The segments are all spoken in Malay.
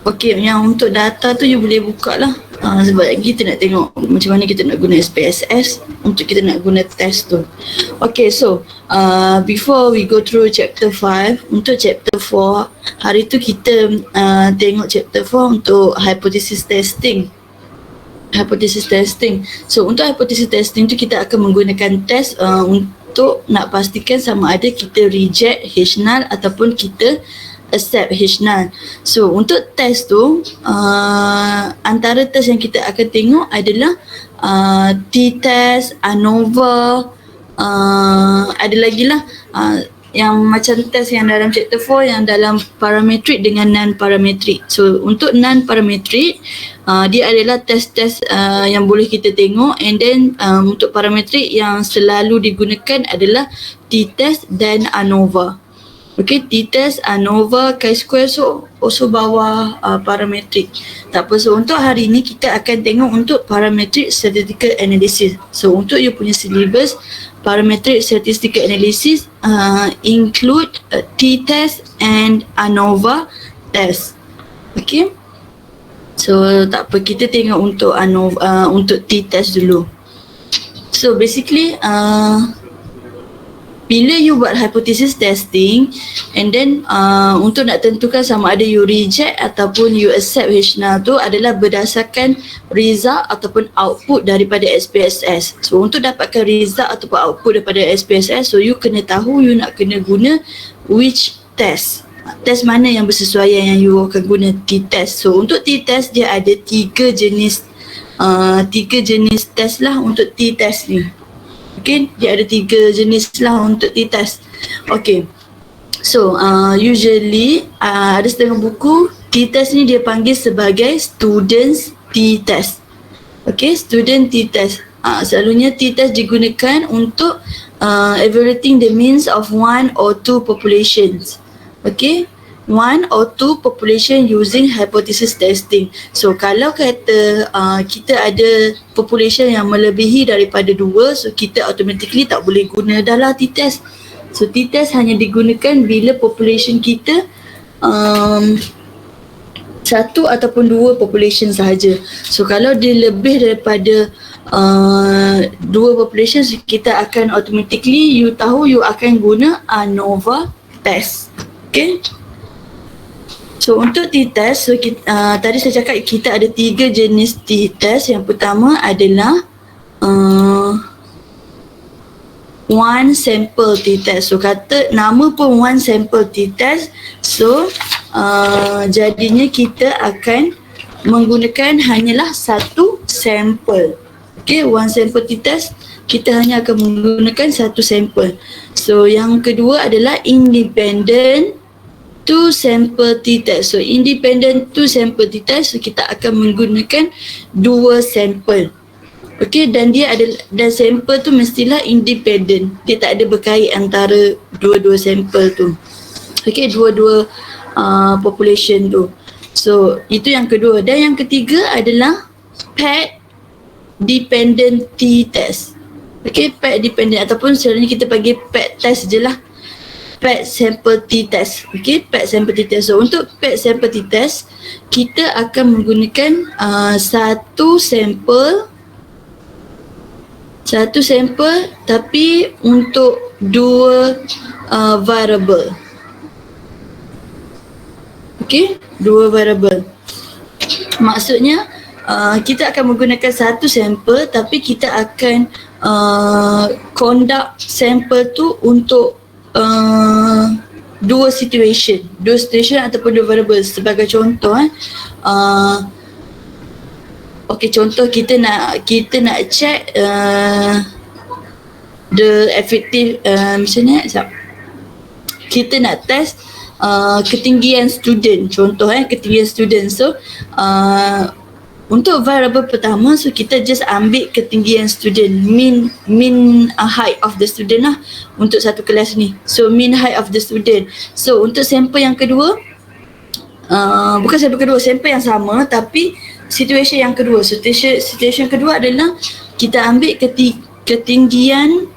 Okay, yang untuk data tu you boleh buka lah. Sebab kita nak tengok macam mana kita nak guna SPSS untuk kita nak guna test tu. Okay, so before we go through chapter 5, untuk chapter 4, hari tu kita tengok chapter 4 untuk hypothesis testing. Hypothesis testing. So untuk hypothesis testing tu kita akan menggunakan test untuk nak pastikan sama ada kita reject H null ataupun kita accept H null. So untuk test tu antara test yang kita akan tengok adalah t-test, ANOVA, ada lagi lah yang macam test yang dalam chapter 4 yang dalam parametric dengan non-parametric. So untuk non-parametric dia adalah test-test yang boleh kita tengok, and then untuk parametric yang selalu digunakan adalah t-test dan ANOVA. Okay, t-test, ANOVA, chi-square, so also bawah parametric. Tak apa, so untuk hari ni kita akan tengok untuk parametric statistical analysis. So untuk you punya syllabus, parametric statistical analysis include t-test and ANOVA test. Okay, so tak apa, kita tengok untuk ANOVA, untuk t-test dulu. So basically bila you buat hypothesis testing, and then untuk nak tentukan sama ada you reject ataupun you accept H null tu adalah berdasarkan result ataupun output daripada SPSS. So untuk dapatkan result ataupun output daripada SPSS, so you kena tahu you nak kena guna which test. Test mana yang bersesuaian yang you akan guna t-test. So untuk t-test dia ada tiga jenis test lah untuk t-test ni. Okay, dia ada tiga jenis lah untuk t-test. Okay, so usually ada setengah buku t-test ni dia panggil sebagai students t-test. Okay, student t-test. Selalunya t-test digunakan untuk evaluating the means of one or two populations. Okay, one or two population using hypothesis testing. So kalau kata kita ada population yang melebihi daripada 2, so kita automatically tak boleh guna dah lah t-test. So t-test hanya digunakan bila population kita satu ataupun 2 population sahaja. So kalau dia lebih daripada 2 population, so kita akan automatically you tahu you akan guna ANOVA test. Okay, so untuk t-test, so tadi saya cakap kita ada 3 jenis t-test. Yang pertama adalah one sample t-test. So kata nama pun one sample t-test. So jadinya kita akan menggunakan hanyalah satu sampel. Okay, one sample t-test, kita hanya akan menggunakan satu sampel. So yang kedua adalah independent two sample t-test. So independent two sample t-test, so kita akan menggunakan 2 sampel. Okay, dan dia ada, dan sampel tu mestilah independent. Dia tak ada berkait antara dua-dua sampel tu. Okay, dua-dua population tu. So itu yang kedua. Dan yang ketiga adalah paired dependent t-test. Okay, paired dependent ataupun selalunya kita panggil paired test je lah. Paired sample t-test. Okay, paired sample t-test. So untuk paired sample t-test, kita akan menggunakan satu sampel tapi untuk 2 variable. Okay, 2 variable. Maksudnya kita akan menggunakan satu sampel tapi kita akan conduct sampel tu untuk 2 situation ataupun 2 variable. Sebagai contoh okey, contoh kita nak check the effective misalnya kita nak test ketinggian student, contoh ketinggian student. So untuk variable pertama, so kita just ambil ketinggian student, mean height of the student lah untuk satu kelas ni. So mean height of the student. So untuk sampel yang kedua, bukan sampel kedua, sampel yang sama tapi situation yang kedua. So situation kedua adalah kita ambil ketinggian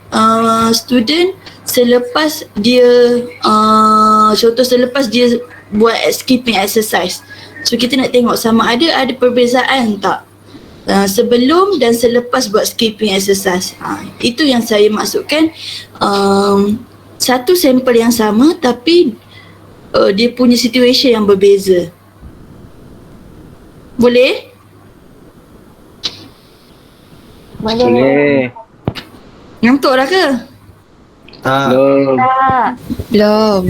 student selepas dia contoh selepas dia buat skipping exercise. So kita nak tengok sama ada perbezaan tak sebelum dan selepas buat skipping exercise. Itu yang saya maksudkan, satu sampel yang sama tapi dia punya situation yang berbeza. Boleh? Boleh. Ngantuk dah ke? Belum. Belum.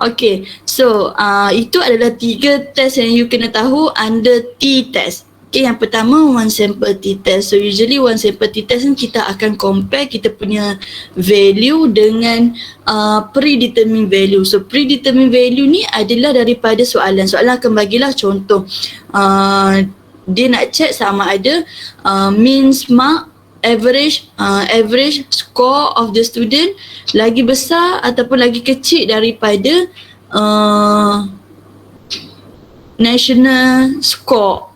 Okay, so itu adalah 3 test yang you kena tahu under T-test. Okay, yang pertama one sample T-test. So usually one sample T-test ni kita akan compare kita punya value dengan predetermined value. So predetermined value ni adalah daripada soalan. Soalan akan bagilah contoh. Dia nak check sama ada means mark, average score of the student lagi besar ataupun lagi kecil daripada national score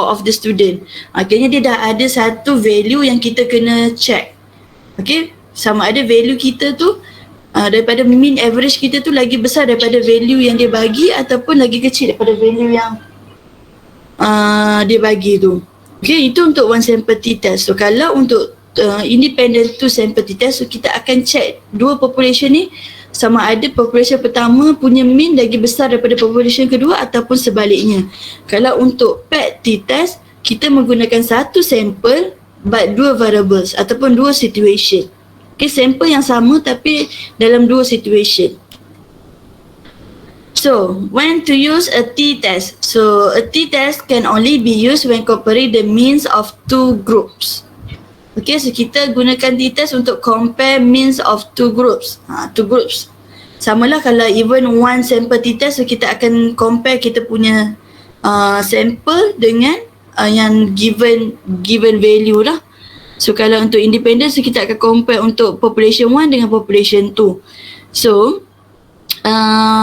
of the student. Akhirnya dia dah ada satu value yang kita kena check. Okay, sama ada value kita tu daripada mean average kita tu lagi besar daripada value yang dia bagi ataupun lagi kecil daripada value yang dia bagi tu. Okay, itu untuk one sample T-test. So kalau untuk independent two sample T-test, so kita akan check dua population ni sama ada population pertama punya mean lagi besar daripada population kedua ataupun sebaliknya. Kalau untuk PET T-test, kita menggunakan satu sampel but dua variables ataupun dua situation. Okay, sampel yang sama tapi dalam dua situation. So, when to use a T-test? So, a T-test can only be used when comparing the means of two groups. Okay, so kita gunakan T-test untuk compare means of two groups. Two groups. Samalah kalau even one sample T-test, so kita akan compare kita punya sample dengan yang given value lah. So, kalau untuk independent, so kita akan compare untuk population 1 dengan population 2. So,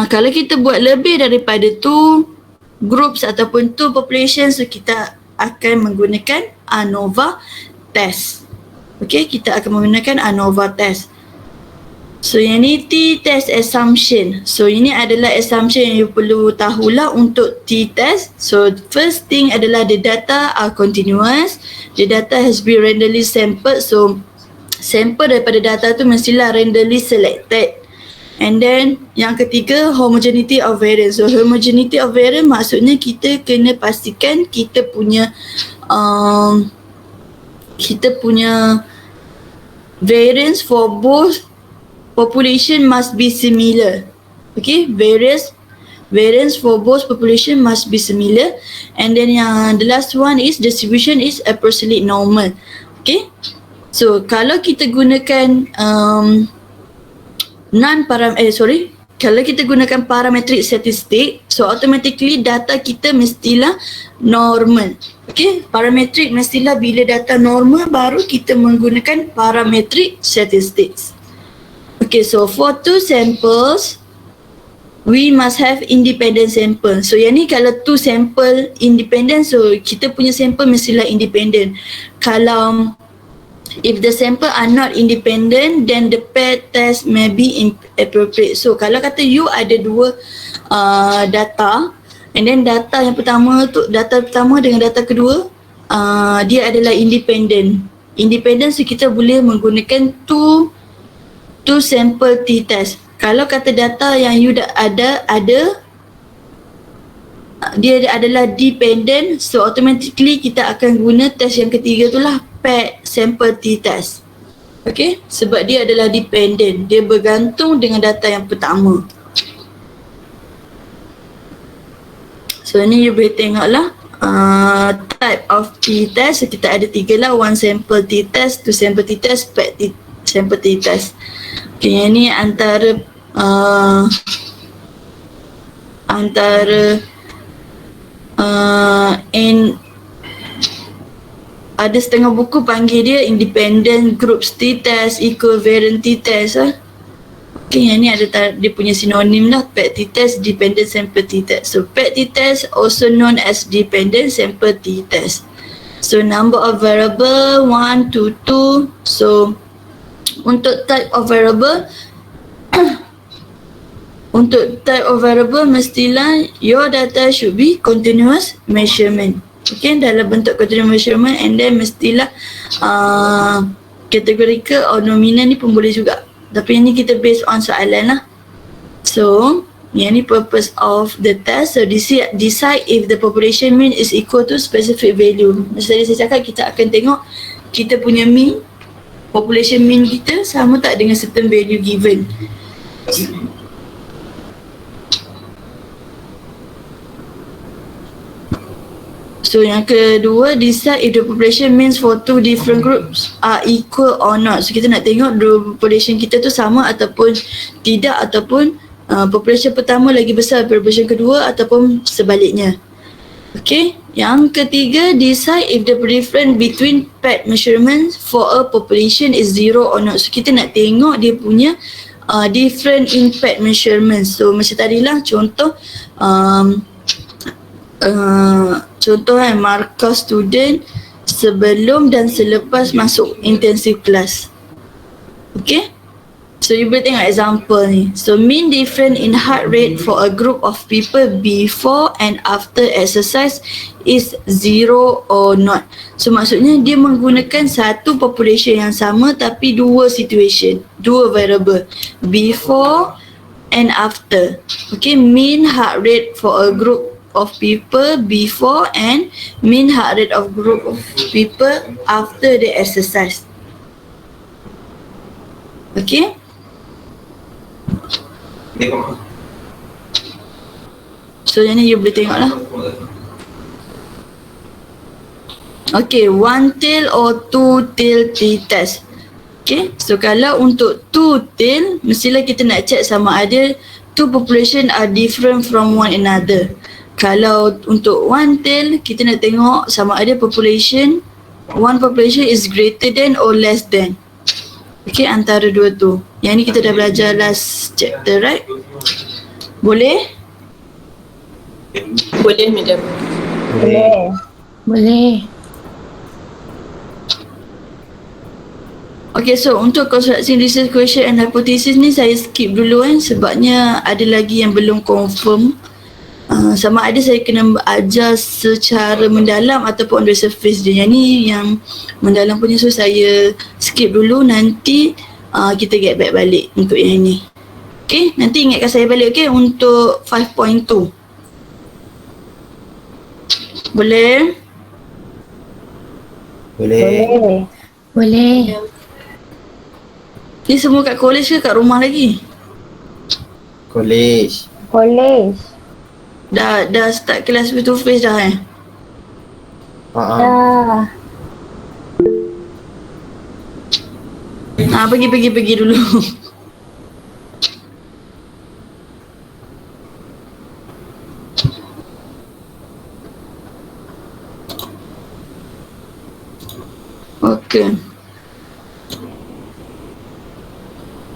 kalau kita buat lebih daripada two groups ataupun two populations, so kita akan menggunakan ANOVA test. Okay, kita akan menggunakan ANOVA test. So yang ni T-test assumption. So ini adalah assumption yang you perlu tahulah untuk T-test. So first thing adalah the data are continuous. The data has been randomly sampled. So sample daripada data tu mestilah randomly selected. And then yang ketiga, homogeneity of variance. So homogeneity of variance maksudnya kita kena pastikan kita punya variance for both population must be similar. Okay, variance for both population must be similar. And then yang the last one is distribution is approximately normal. Okay, so kalau kita gunakan kalau kita gunakan parametric statistik, so automatically data kita mestilah normal. Okay, parametric mestilah bila data normal baru kita menggunakan parametric statistics. Okay, so for two samples, we must have independent sample. So yang ni kalau two sample independent, so kita punya sample mestilah independent. Kalau if the sample are not independent, then the pair test may be inappropriate. So kalau kata you ada dua data, and then data yang pertama tu, data pertama dengan data kedua, dia adalah independent. Independent, so kita boleh menggunakan two sample T-test. Kalau kata data yang you ada dia adalah dependent, so automatically kita akan guna test yang ketiga tu lah, paired sample T-test. Okay, sebab dia adalah dependent, dia bergantung dengan data yang pertama. So ni you boleh tengok lah type of T-test. So kita ada tiga lah, one sample T-test, two sample T-test, paired sample T-test. Okay, yang ni antara ada setengah buku panggil dia independent groups T-test, equivalent T-test lah. Okay, yang ni ada dia punya sinonim lah, paired T-test, dependent sample T-test. So paired T-test also known as dependent sample T-test. So number of variable 1 to 2. So untuk type of variable mestilah your data should be continuous measurement. Okay, dalam bentuk continuous measurement, and then mestilah categorical or nominal ni pun boleh juga. Tapi ini kita based on soalan lah. So, yang ni purpose of the test. So, decide if the population mean is equal to specific value. Macam tadi saya cakap, kita akan tengok kita punya mean, population mean kita sama tak dengan certain value given. So yang kedua, decide if the population means for two different groups are equal or not. So kita nak tengok dua population kita tu sama ataupun tidak, ataupun population pertama lagi besar daripada population kedua ataupun sebaliknya. Okay. Yang ketiga, decide if the difference between paired measurements for a population is zero or not. So kita nak tengok dia punya different in paired measurements. So macam tadilah contoh contoh markah student sebelum dan selepas masuk intensive class. Okay. So you boleh tengok example ni. So mean difference in heart rate for a group of people before and after exercise is zero or not. So maksudnya dia menggunakan satu population yang sama tapi dua situation, dua variable, before and after. Okay, mean heart rate for a group of people before and mean heart rate of group of people after the exercise. Okay. So yang ni you boleh tengok lah. Okay, one tail or two tail t-test. Okay, so kalau untuk two tail, mestilah kita nak check sama ada two population are different from one another. Kalau untuk one tail, kita nak tengok sama ada one population is greater than or less than. Okay, antara dua tu. Yang ni kita dah belajar last chapter, right? Boleh? Boleh, madam. Boleh. Okay, so untuk constructing research question and hypothesis ni saya skip dulu sebabnya ada lagi yang belum confirm. Sama ada saya kena ajar secara mendalam ataupun on the surface je. Yang ni yang mendalam punya, so saya skip dulu, nanti kita get back balik untuk yang ni. Okay, nanti ingatkan saya balik, okay, untuk 5.2. Boleh? Boleh. Boleh. Ni semua kat college ke kat rumah lagi? College. Dah start kelas face to face dah Pergi dulu.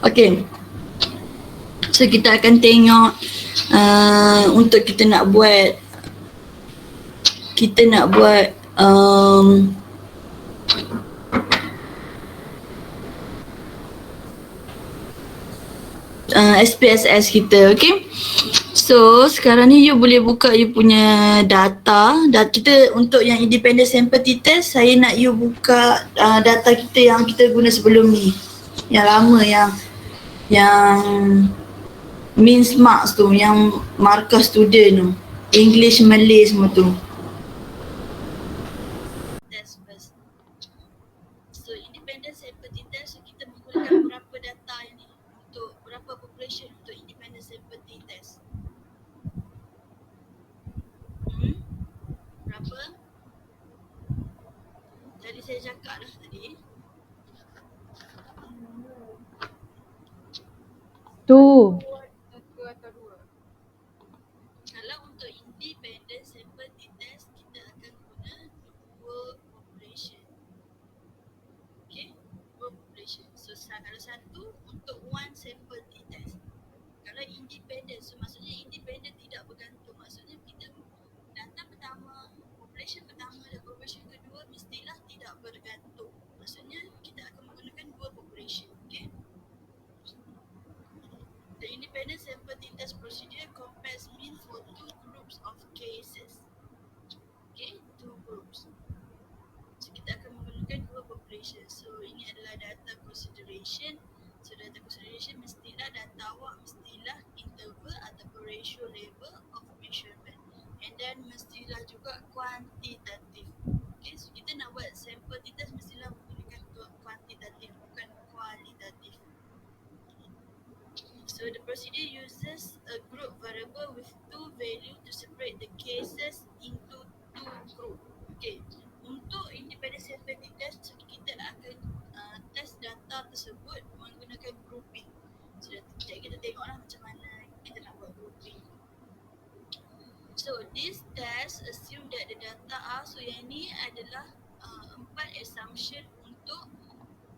Okay. So kita akan tengok untuk kita nak buat SPSS kita, okay. So sekarang ni you boleh buka you punya data kita untuk yang independent sample t-test. Saya nak you buka data kita yang kita guna sebelum ni, yang lama, yang means marks tu, yang markah student tu, English, Malay semua tu. Test first. So independent sample t-test, so kita menggunakan berapa data ini untuk berapa population untuk independent sample t-test. Berapa? Tadi saya cakap dah tadi. Tu. Kalau untuk independent sample t-test, kita akan guna dua population. Okay, dua population. So kalau satu untuk one sample t-test. Kalau independent, so maksudnya independent tidak bergantung. Maksudnya kita data pertama, population operation pertama dan operation kedua mestilah tidak bergantung. Maksudnya kita akan menggunakan dua population. Okay? The independent sample t-test procedure compares mean for two groups of cases. Okay, two groups. So kita akan menggunakan dua population. So ini adalah data consideration. So data consideration mestilah data awak mestilah interval ataupun ratio level of measurement. And then mestilah juga kuantitatif. Okay, so kita nak buat sample t-test mestilah menggunakan kuantitatif bukan kualitatif. So the procedure uses a group variable with two values to separate the cases into two group. Okay. Untuk independent sample test, so kita akan test data tersebut menggunakan grouping. So sekejap kita tengoklah macam mana kita nak buat grouping. So this test assume that the data are, so yang ni adalah 4 assumption untuk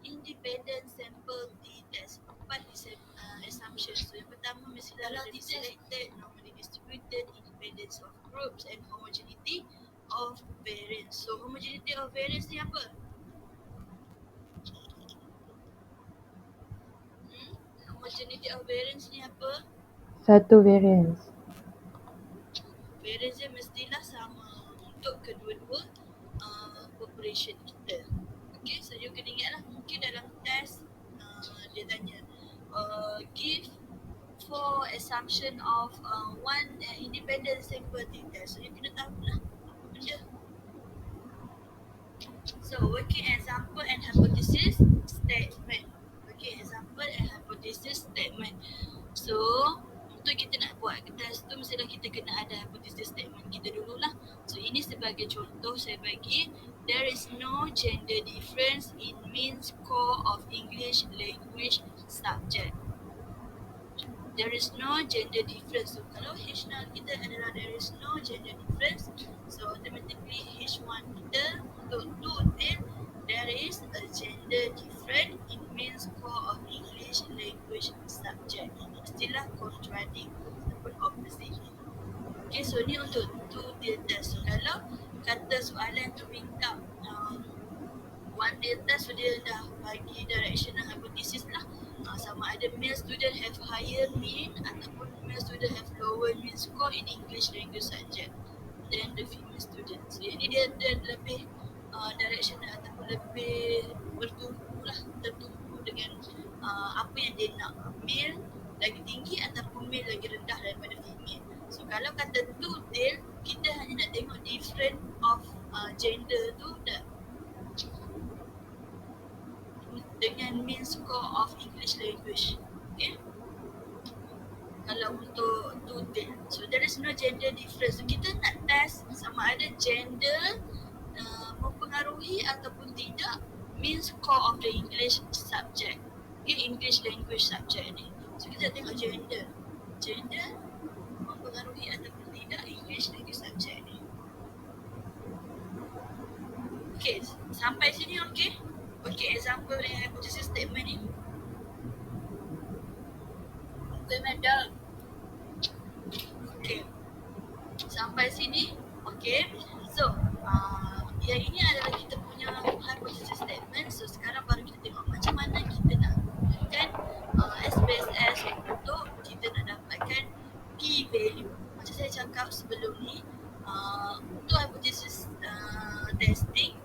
independent sample t-test. 4 assumption. So yang pertama mestilah selected, normally distributed, independence of groups and homogeneity of variance. So homogeneity of variance ni apa? Homogeneity of variance ni apa? Satu variance. Variance dia mestilah sama untuk kedua-dua population kita. Okay, so you kena ingatlah mungkin dalam test dia tanya give for assumption of one independent sample t-test. So you kena tahu lah apa benda. So working example and hypothesis statement. Working example and hypothesis statement. So untuk kita nak buat test tu mestilah kita kena ada hypothesis statement kita dululah. So ini sebagai contoh saya bagi, there is no gender difference in mean score of English language subject. There is no gender difference. So kalau H0 kita adalah there is no gender difference, so automatically H1 kita untuk there is a gender difference in mean score of English language subject. Istilah contradict ataupun opposite. Okay, so ni untuk two-tailed test. So kalau kata soalan tu minta one-tailed test, so dia dah bagi directional hypothesis lah. Sama ada male student have higher mean ataupun male student have lower mean score in English language subject than the female student. So jadi dia lebih directional ataupun lebih tertumpu dengan apa yang dia nak. Male lagi tinggi ataupun male lagi rendah daripada female. So kalau kata two-tailed, kita hanya nak tengok different of gender tu dengan mean score of English language. Okay. Kalau untuk two-tailed, so there is no gender difference. So kita nak test sama ada gender mempengaruhi ataupun tidak mean score of the English subject. Okay, English language subject ni. So kita tengok gender. Gender mempengaruhi ataupun tidak English language subject ni. Okay, sampai sini okay? Okay, example dengan hypothesis statement ni. Okay, madam. Okay, sampai sini okay. So yang ini adalah kita punya hypothesis statement. So sekarang baru kita tengok macam mana kita nak gunakan SPSS untuk kita nak dapatkan p-value. Macam saya cakap sebelum ni, untuk hypothesis testing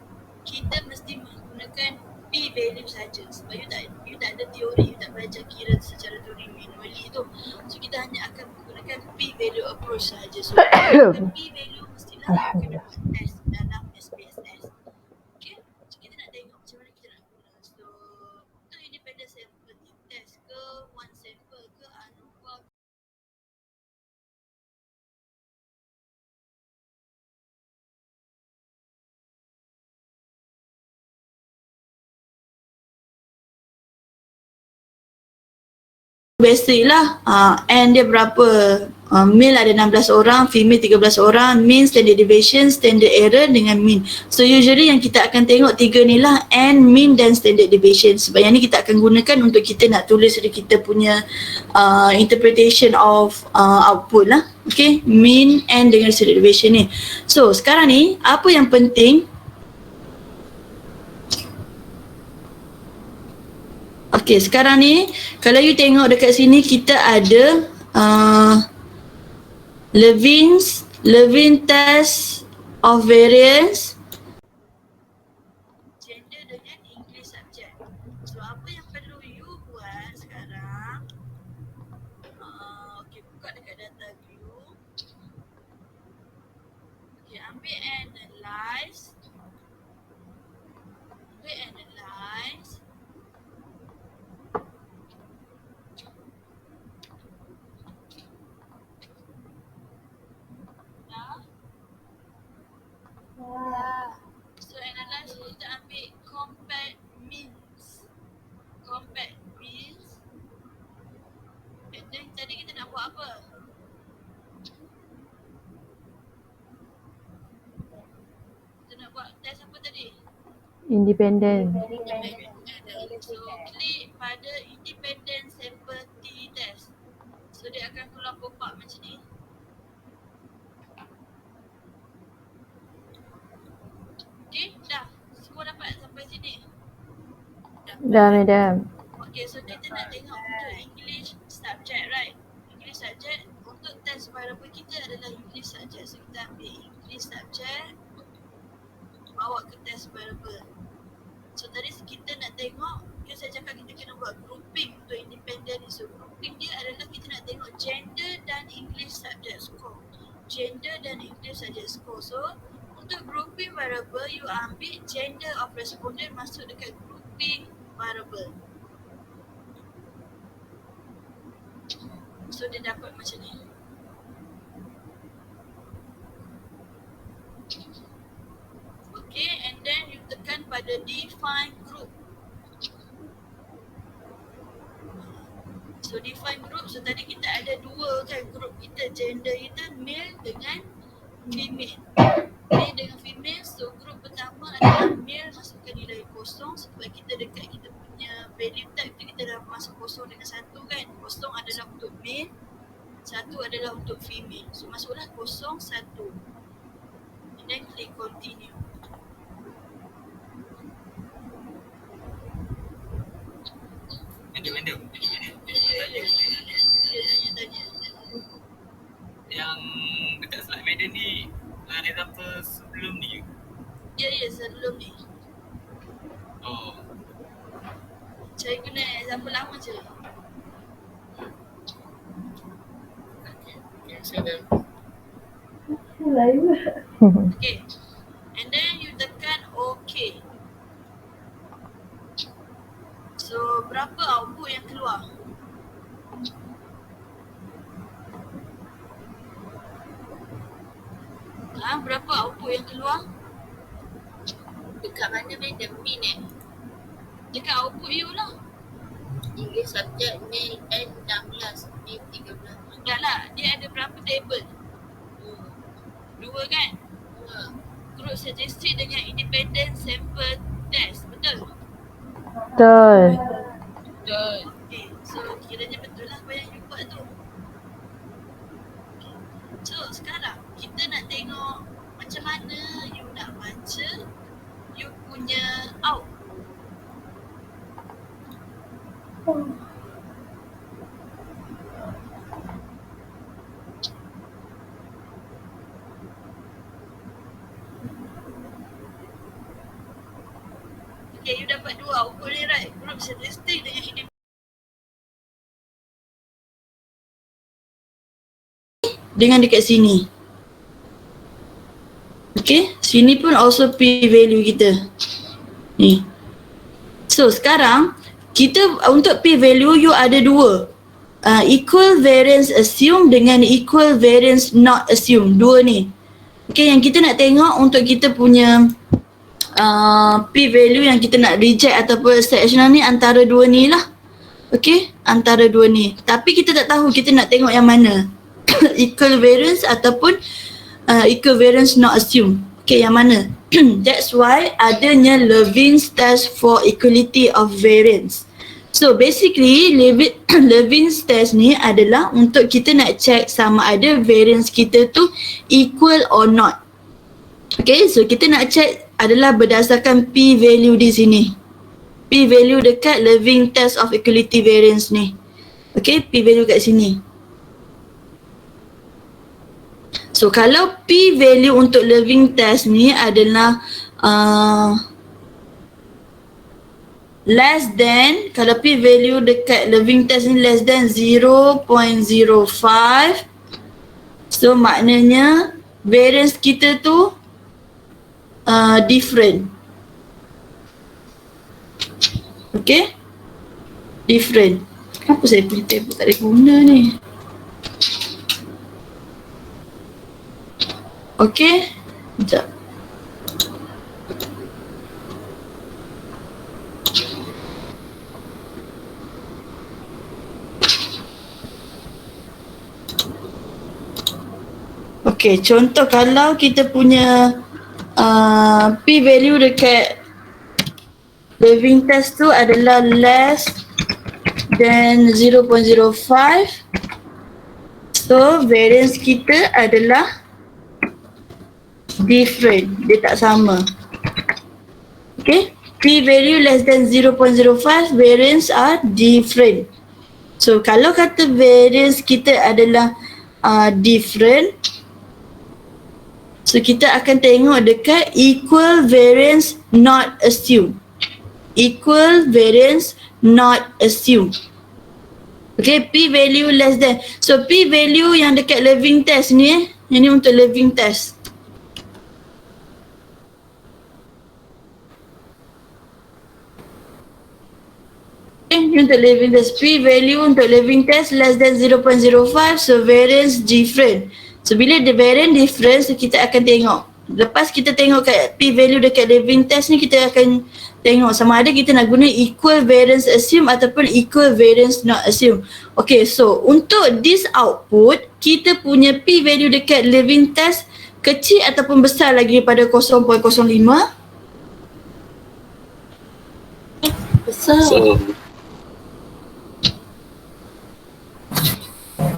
kita mesti menggunakan p-value saja. Sebab you tak ada teori, you tak belajar kira secara teori manually tu. So kita hanya akan menggunakan p-value approach saja. So p-value mestilah kena test dalam SPSS. Okay, so kita nak tengok macam mana kita nak guna. So untuk independent sample test ke one sample ke ANOVA basic lah. N dia berapa? Male ada 16 orang, female 13 orang, mean, standard deviation, standard error dengan mean. So usually yang kita akan tengok tiga ni lah, N, mean dan standard deviation. Sebab yang ni kita akan gunakan untuk kita nak tulis dari kita punya interpretation of output lah. Okay, mean, N dengan standard deviation ni. So sekarang ni apa yang penting? Okay, sekarang ni kalau you tengok dekat sini kita ada Levin test of variance gender dengan English subject. So apa yang perlu you buat sekarang, okay, buka dekat data view. Okay, ambil analyze. So analyze kita ambil compact means. And then tadi kita nak buat apa? Kita nak buat test apa tadi? Independent. So klik pada independent sample T test. So dia akan keluar pop-up macam ni. Okay, dah. Semua dapat sampai sini? Dah, madam. Okay, so kita nak tengok untuk English subject, right? English subject, untuk test variable kita adalah English subject. So kita ambil English subject, bawa ke test variable. So tadi kita nak tengok, kan saya cakap kita kena buat grouping untuk independent ni. So grouping dia adalah kita nak tengok gender dan English subject score. Gender dan English subject score. So untuk grouping variable, you ambil gender of respondent masuk dekat grouping variable. So dia dapat macam ni. Okay, and then you tekan pada define group. So define group, so tadi kita ada dua kan group kita, gender kita male dengan female. Male dengan female, so group pertama adalah male, masukkan nilai kosong sebab kita dekat kita punya value type tu kita dah masuk kosong dengan satu kan. Kosong adalah untuk male, satu adalah untuk female. So masuklah kosong, satu. And then click continue. Madam. Dia tanya. Yang dekat slide madam ni ada example sebelum ni. Ya, sebelum ni. Oh. Saya guna example lama je. Okay, so then Okay. And then you tekan OK. So berapa output yang keluar? Berapa output yang keluar? Dekat mana madam? Min Dekat output you lah. English subject male N 16, male 13. Dah lah, dia ada berapa table? Dua kan? Group statistik dengan independent sample test, betul? Betul. Betul. Okay, so kiranya betul lah apa yang you buat tu. So sekarang kita nak tengok macam mana you nak baca you punya out. Okay, you dapat dua output ni, right? Group statistik dengan independent. Dengan dekat sini. Okay, sini pun also P value kita. Ni. So sekarang kita untuk P value you ada dua. Equal variance assume dengan equal variance not assume. Dua ni. Okay, yang kita nak tengok untuk kita punya P value yang kita nak reject ataupun exceptional ni antara dua ni lah. Okay, antara dua ni. Tapi kita tak tahu, kita nak tengok yang mana. Equal variance ataupun equal variance not assumed. Okay, yang mana? That's why adanya Levin's test for equality of variance. So basically Levin's test ni adalah untuk kita nak check sama ada variance kita tu equal or not. Okay, so kita nak check adalah berdasarkan P value di sini. P value dekat Levin test of equality variance ni. Okay, P value kat sini. So kalau P value untuk Levin test ni adalah less than, kalau P value dekat Levin test ni less than 0.05, so maknanya variance kita tu different. Okay, different. Kenapa saya punya table tak ada guna ni? Okay, sekejap. Okay, contoh kalau kita punya P value dekat Levin test tu adalah less than 0.05, so variance kita adalah different, dia tak sama. Okay, P value less than 0.05, variance are different. So kalau kata variance kita adalah different, so kita akan tengok dekat equal variance not assumed. Equal variance not assumed. Okay, P value less than. So P value yang dekat Levin test ni, yang ni untuk Levin test. Okay, ni untuk Levin test. P value untuk Levin test less than 0.05, so variance different. So bila the variance different, so kita akan tengok. Lepas kita tengok kat P value dekat Levin test ni, kita akan tengok sama ada kita nak guna equal variance assume ataupun equal variance not assume. Okay, so untuk this output, kita punya P value dekat Levin test kecil ataupun besar lagi daripada 0.05? Besar.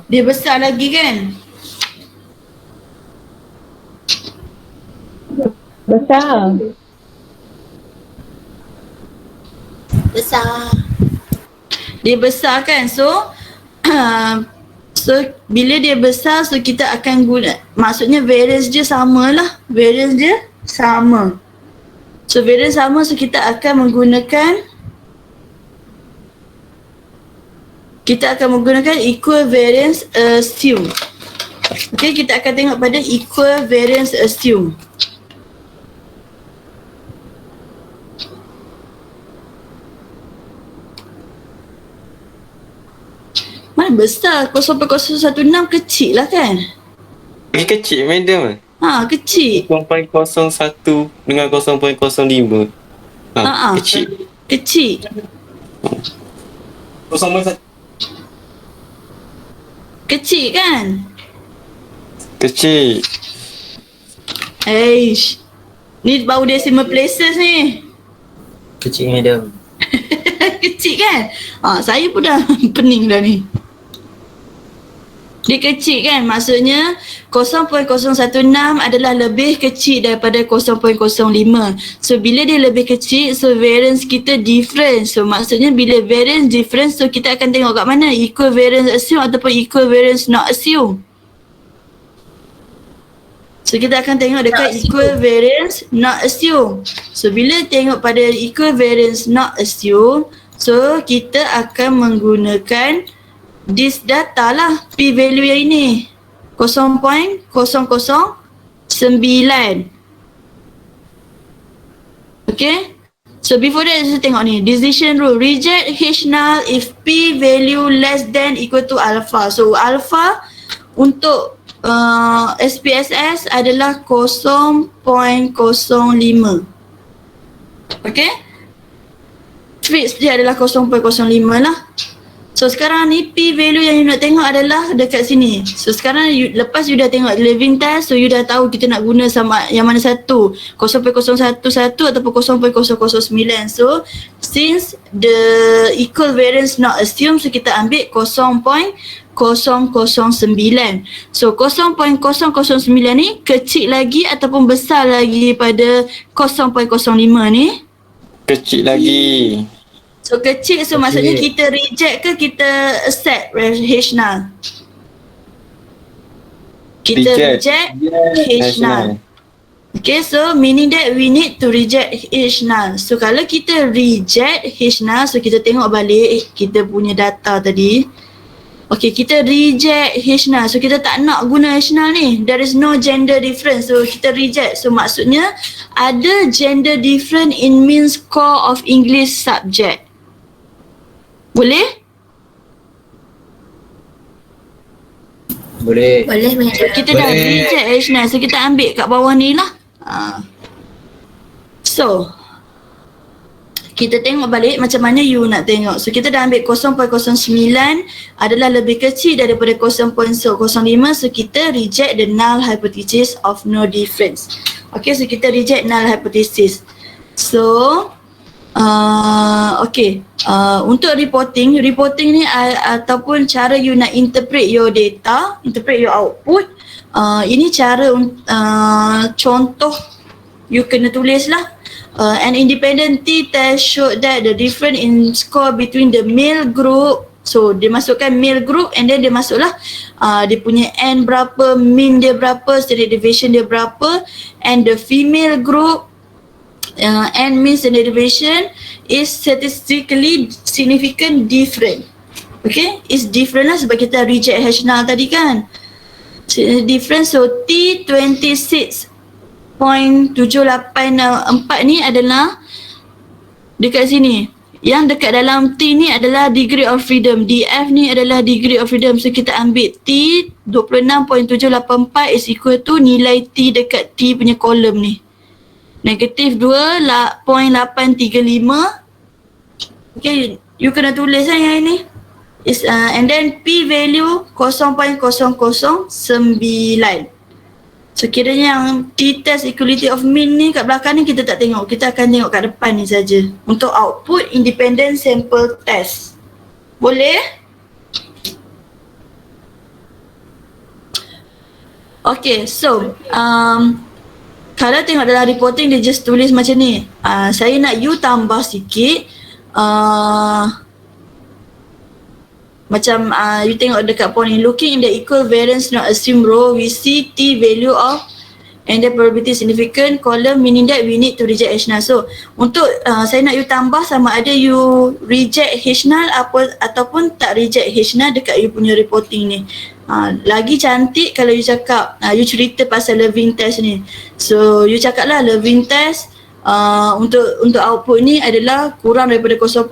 Dia besar lagi kan? Besar. Besar. Dia besar kan? So so bila dia besar, so kita akan guna, maksudnya variance dia sama lah. Variance dia sama. So variance sama, so kita akan menggunakan equal variance assume. Okay, kita akan tengok pada equal variance assume. Mana besar? 0.016 kecil lah kan? Lagi kecil madam. Kecil. 0.01 dengan 0.05. Kecil. Kecil. 0.1. Kecil kan? Kecil. Eish. Ni baru decimal places ni. Kecil madam. Kecil kan? Saya pun dah pening dah ni. Dia kecil kan? Maksudnya 0.016 adalah lebih kecil daripada 0.05. So bila dia lebih kecil, so variance kita different. So maksudnya bila variance different, so kita akan tengok kat mana? Equal variance assume ataupun equal variance not assume. So kita akan tengok dekat equal variance not assume. So bila tengok pada equal variance not assume, so kita akan menggunakan this data lah, P value yang ini 0.009. Okay, so before that kita tengok ni decision rule, reject H null if P value less than equal to alpha. So alpha untuk SPSS adalah 0.05. Okay, fix dia adalah 0.05 lah. So sekarang ni P value yang you nak tengok adalah dekat sini. So sekarang lepas you dah tengok living test, so you dah tahu kita nak guna sama yang mana satu, 0.011 ataupun 0.009. So since the equal variance not assumed, so kita ambil 0.009. So 0.009 ni kecil lagi ataupun besar lagi pada 0.05 ni? Kecil lagi. So kecil, so maksudnya kita reject ke kita accept H null? Kita reject H null. Okay, so meaning that we need to reject H null. So kalau kita reject H null, so kita tengok balik kita punya data tadi. Okay, kita reject H null. So kita tak nak guna H null ni. There is no gender difference. So kita reject. So maksudnya ada gender difference in mean score of English subject. Boleh? Boleh. Boleh So madam. kita dah reject H null. So kita ambil kat bawah ni lah. So kita tengok balik macam mana you nak tengok. So kita dah ambil 0.09 adalah lebih kecil daripada 0.05. So kita reject the null hypothesis of no difference. Okay, so kita reject null hypothesis. So untuk reporting ni ataupun cara you nak interpret your data, interpret your output, ini cara contoh you kena tulis lah. An independent t-test showed that the difference in score between the male group, so dia masukkan male group and then dia masuklah dia punya n berapa, mean dia berapa, standard deviation dia berapa, and the female group and mean standard deviation is statistically significant different. Okay, it's different lah sebab kita reject H null tadi kan. Different, so T26.784 ni adalah dekat sini. Yang dekat dalam T ni adalah degree of freedom. DF ni adalah degree of freedom. So kita ambil T 26.784 is equal to nilai T dekat T punya kolom ni. Negatif 2.835. Okay, you kena tulis lah yang ini. And then P value 0.009. So kiranya yang t-test equality of mean ni kat belakang ni kita tak tengok. Kita akan tengok kat depan ni saja. Untuk output independent sample test. Boleh? Okay, so kalau tengok dalam reporting dia just tulis macam ni. Saya nak you tambah sikit. Macam you tengok dekat point ni, looking in the equal variance not assumed row, we see T value of and the probability significant column, meaning that we need to reject H null. So untuk saya nak you tambah sama ada you reject H null ataupun tak reject H null dekat you punya reporting ni. Lagi cantik kalau you cakap, you cerita pasal Levin test ni. So you cakap lah Levin test untuk output ni adalah kurang daripada 0.05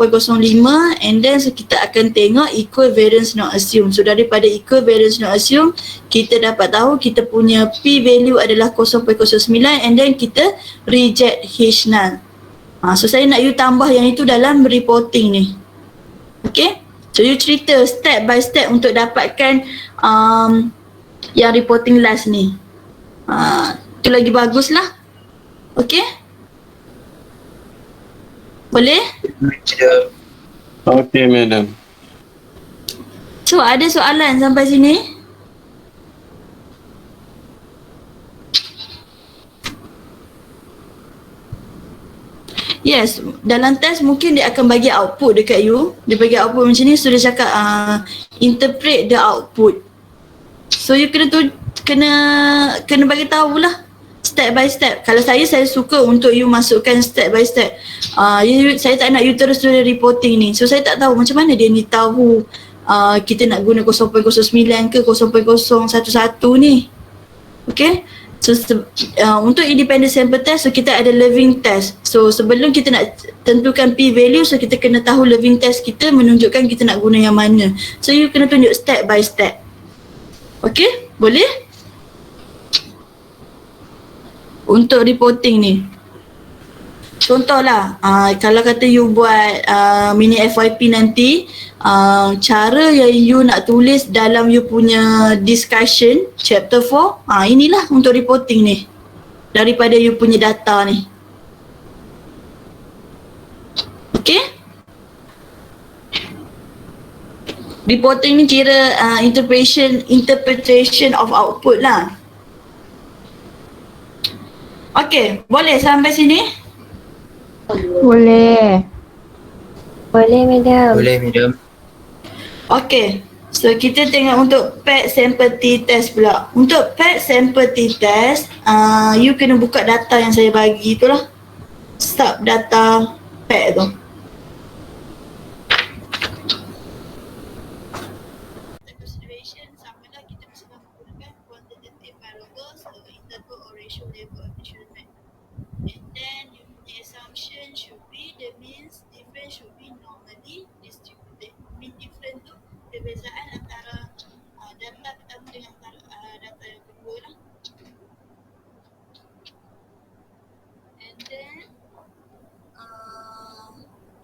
and then so kita akan tengok equal variance not assumed. So daripada equal variance not assumed kita dapat tahu kita punya P value adalah 0.09 and then kita reject H null. So saya nak you tambah yang itu dalam reporting ni. Okay? So you cerita step by step untuk dapatkan yang reporting last ni. Itu lagi bagus lah. Okay? Boleh? Okay, madam. So ada soalan sampai sini? Yes, dalam test mungkin dia akan bagi output dekat you. Dia bagi output macam ni, so dia cakap interpret the output. So you kena bagi tahulah step by step. Kalau saya suka untuk you masukkan step by step. Saya tak nak you terus reporting ni. So saya tak tahu macam mana dia ni tahu kita nak guna 0.09 ke 0.011 ni. Okay? So untuk independent sample test, so kita ada Levin test. So sebelum kita nak tentukan P value, so kita kena tahu Levin test kita menunjukkan kita nak guna yang mana. So you kena tunjuk step by step. Okay? Boleh? Untuk reporting ni. contohlah, kalau kata you buat mini FYP nanti, cara yang you nak tulis dalam you punya discussion chapter 4, inilah untuk reporting ni. Daripada you punya data ni. Okay? Reporting ni kira interpretation of output lah. Okay, boleh sampai sini? Boleh. Boleh, madam. Boleh, madam. Okay, so kita tengok untuk PET sample t-test pula. Untuk PET sample t-test, you kena buka data yang saya bagi tu lah. Start data PET tu. Consideration sama lah kita mesti menggunakan quantitative variables, interval or ratio level of measurement. And then you punya assumption should be the means difference should be normally distributed. Mean difference tu perbezaan antara data pertama dengan data yang kedua lah. And then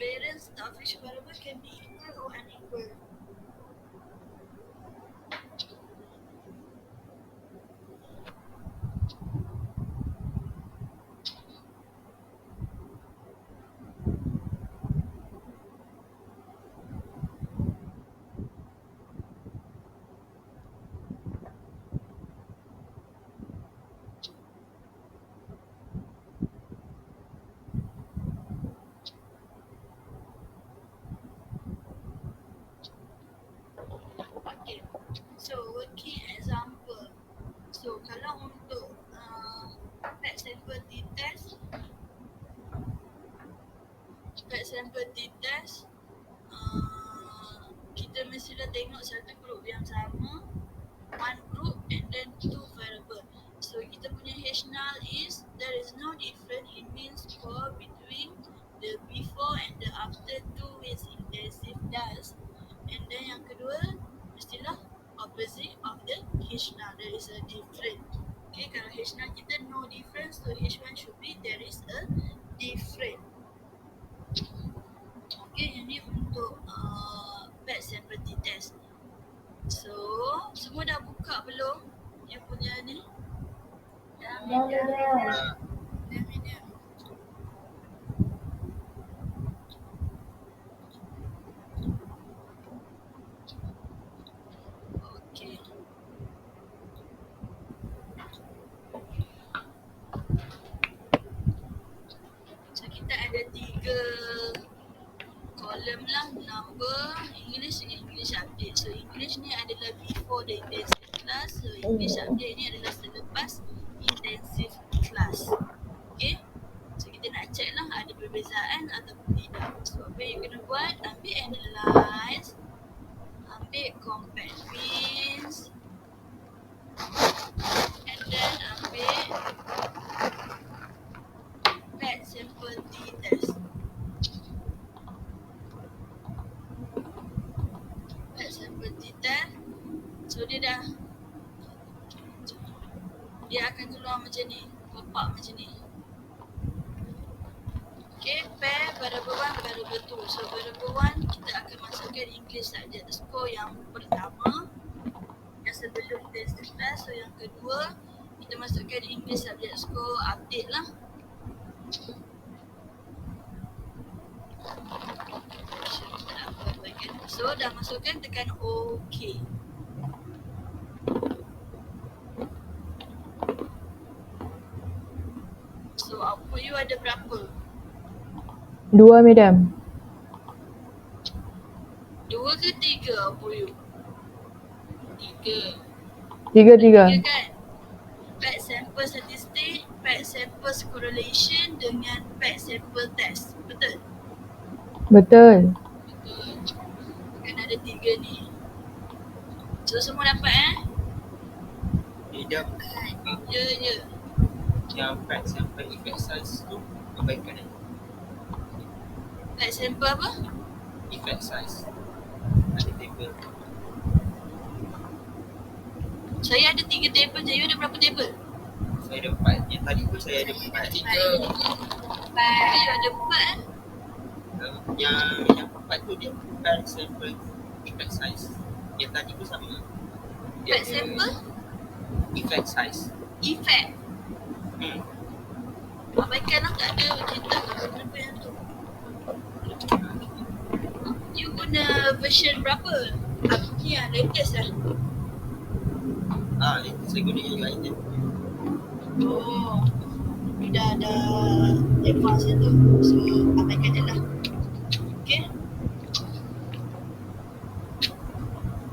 variance of each variable can be equal or unequal. Okay, so working example. So kalau untuk PET sample t-test, kita mestilah tengok satu group yang sama, one group and then two variable. So kita punya H null is there is no difference in mean score between the before and the after two with intensive dust. And then yang kedua mestilah opposite of the H null, there is a difference. Okay, kalau H null kita no difference, so H1 should be there is a difference. Okay, ini untuk PET sample t-test. So, semua dah buka belum yang punya ni? Dah medium. Okay. So, kita ada 3 kolom lah, number, English update. So English ni adalah before the intensive class. So English update ni adalah selepas intensive class. Okay, so kita nak check lah ada perbezaan ataupun tidak. So apa yang kena buat, ambil analyze, ambil compare means, and then ambil PET sample t-test. So dia akan keluar macam ni, pop-up macam ni. Okay, pair variable 1, variable 2. So variable 1 kita akan masukkan English subject score yang pertama yang sebelum test class. So yang kedua kita masukkan English subject score update lah. So dah masukkan, tekan OK. So output you ada berapa? 2, madam. 2 ke 3 output you? 3. 3. kan? PET sample statistik, PET sample correlation dengan PET sample test. Betul? Betul. Kan ada 3 ni. So semua dapat Madam, Ya. yang PET sample effect size tu abaikan PET sample apa? effect size. Ada table. Saya ada 3 table je. You ada berapa table? Saya ada 4. Yang tadi pun saya ada 4. Dia ada 4 Yang 4 tu dia bukan sample effect size. Yang tadi pun sama. Dia Effect sample? Effect size. Effect. Hmm. Abaikanlah tak ada cerita berapa yang tu. You guna version berapa? Ni yang latest lah. Saya guna yang lain je. Oh, dah advance tu. So, abaikan je lah. Okay.